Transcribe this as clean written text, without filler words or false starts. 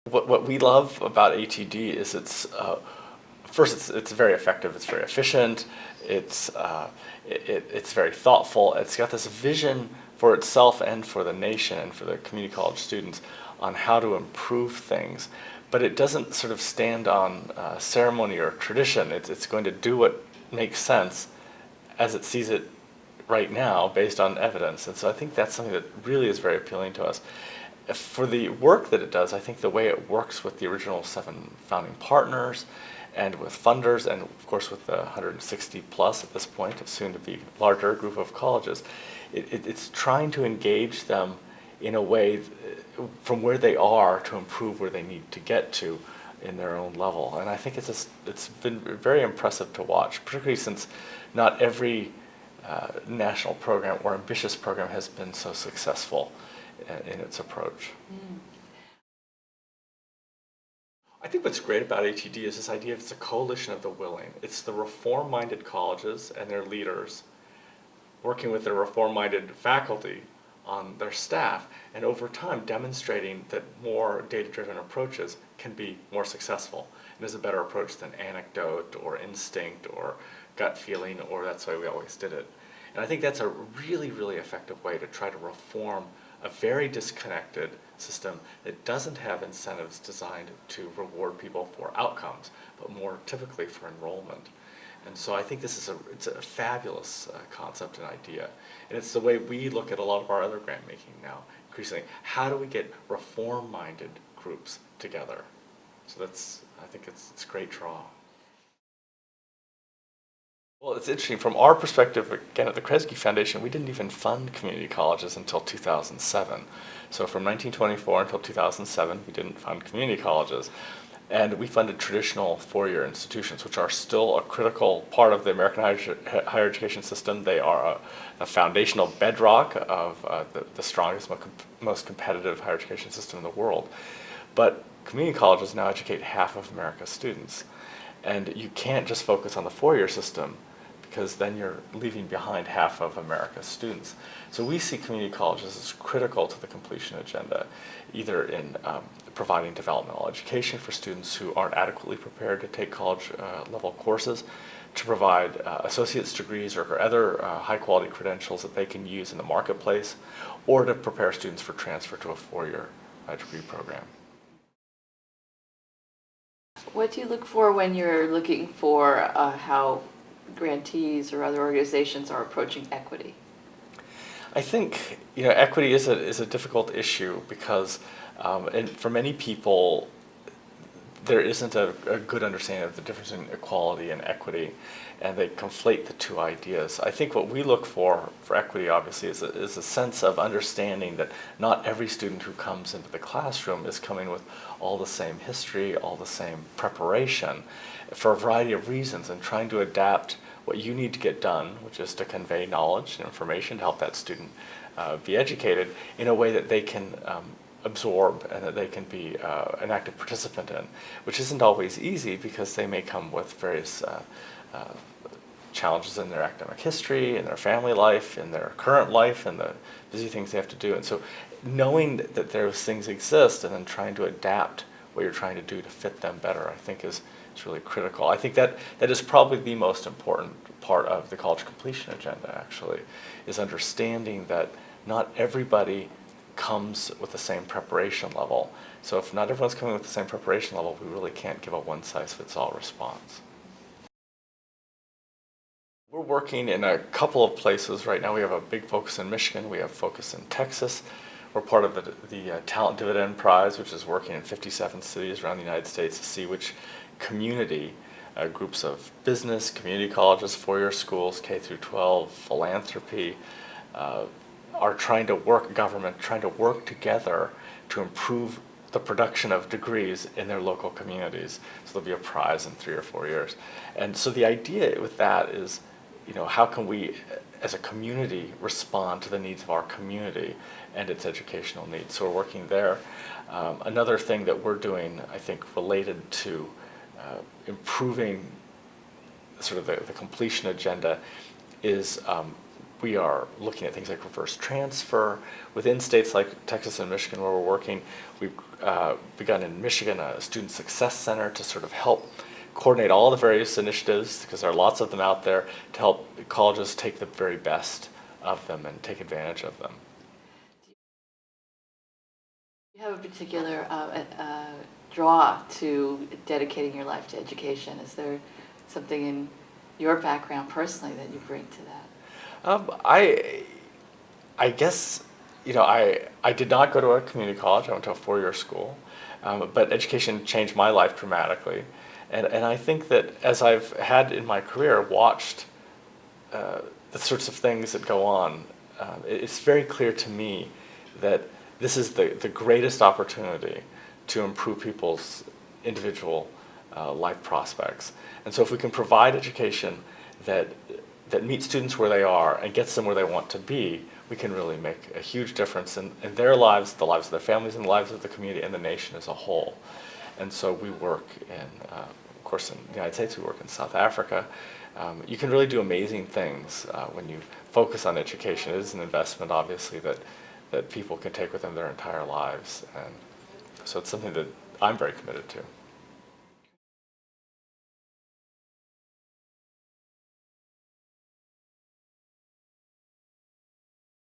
What we love about ATD is first it's very effective, it's very efficient, it's very thoughtful. It's got this vision for itself and for the nation and for the community college students on how to improve things, but it doesn't sort of stand on ceremony or tradition. It's going to do what makes sense as it sees it right now based on evidence. And so I think that's something that really is very appealing to us. For the work that it does, I think the way it works with the original 7 founding partners and with funders, and of course with the 160 plus at this point, soon to be larger group of colleges, it's trying to engage them in a way from where they are to improve where they need to get to in their own level. And I think it's been very impressive to watch, particularly since not every national program or ambitious program has been so successful in its approach. I think what's great about ATD is this idea of it's a coalition of the willing. It's the reform-minded colleges and their leaders working with their reform-minded faculty on their staff, and over time demonstrating that more data-driven approaches can be more successful and is a better approach than anecdote or instinct or gut feeling or that's the way we always did it. And I think that's a really, really effective way to try to reform a very disconnected system that doesn't have incentives designed to reward people for outcomes, but more typically for enrollment. And so I think it's a fabulous concept and idea. And it's the way we look at a lot of our other grant making now, increasingly. How do we get reform-minded groups together? So I think it's a great draw. Well, it's interesting. From our perspective, again, at the Kresge Foundation, we didn't even fund community colleges until 2007. So from 1924 until 2007, we didn't fund community colleges. And we funded traditional four-year institutions, which are still a critical part of the American higher education system. They are a foundational bedrock of the strongest, most competitive higher education system in the world. But community colleges now educate half of America's students. And you can't just focus on the four-year system, because then you're leaving behind half of America's students. So we see community colleges as critical to the completion agenda, either in providing developmental education for students who aren't adequately prepared to take college level courses, to provide associate's degrees or other high-quality credentials that they can use in the marketplace, or to prepare students for transfer to a four-year degree program. What do you look for when you're looking for how grantees or other organizations are approaching equity? I think equity is a difficult issue because and for many people there isn't a good understanding of the difference in equality and equity, and they conflate the two ideas. I think what we look for equity obviously is a sense of understanding that not every student who comes into the classroom is coming with all the same history, all the same preparation, for a variety of reasons, and trying to adapt what you need to get done, which is to convey knowledge and information to help that student be educated in a way that they can absorb and that they can be an active participant in, which isn't always easy because they may come with various challenges in their academic history, in their family life, in their current life, and the busy things they have to do. And so knowing that those things exist and then trying to adapt what you're trying to do to fit them better, I think is really critical. I think that is probably the most important part of the college completion agenda, actually, is understanding that not everybody comes with the same preparation level. So if not everyone's coming with the same preparation level, we really can't give a one-size-fits-all response. We're working in a couple of places right now. We have a big focus in Michigan. We have focus in Texas. We're part of the Talent Dividend Prize, which is working in 57 cities around the United States to see which community groups of business, community colleges, four-year schools, K through 12, philanthropy, are trying to work together to improve the production of degrees in their local communities. So there'll be a prize in 3 or 4 years. And so the idea with that is, how can we as a community respond to the needs of our community and its educational needs? So we're working there. Another thing that we're doing, I think, related to improving sort of the completion agenda is we are looking at things like reverse transfer. Within states like Texas and Michigan where we're working, we've begun in Michigan a student success center to sort of help coordinate all the various initiatives, because there are lots of them out there, to help colleges take the very best of them and take advantage of them. Do you have a particular draw to dedicating your life to education? Is there something in your background personally that you bring to that? I guess, I did not go to a community college. I went to a four-year school, but education changed my life dramatically. And I think that as I've had in my career watched the sorts of things that go on, it's very clear to me that this is the greatest opportunity to improve people's individual life prospects. And so if we can provide education that meets students where they are and gets them where they want to be, we can really make a huge difference in their lives, the lives of their families, and the lives of the community and the nation as a whole. And so we work of course, in the United States, we work in South Africa. You can really do amazing things when you focus on education. It is an investment, obviously, that people can take with them their entire lives. And so it's something that I'm very committed to.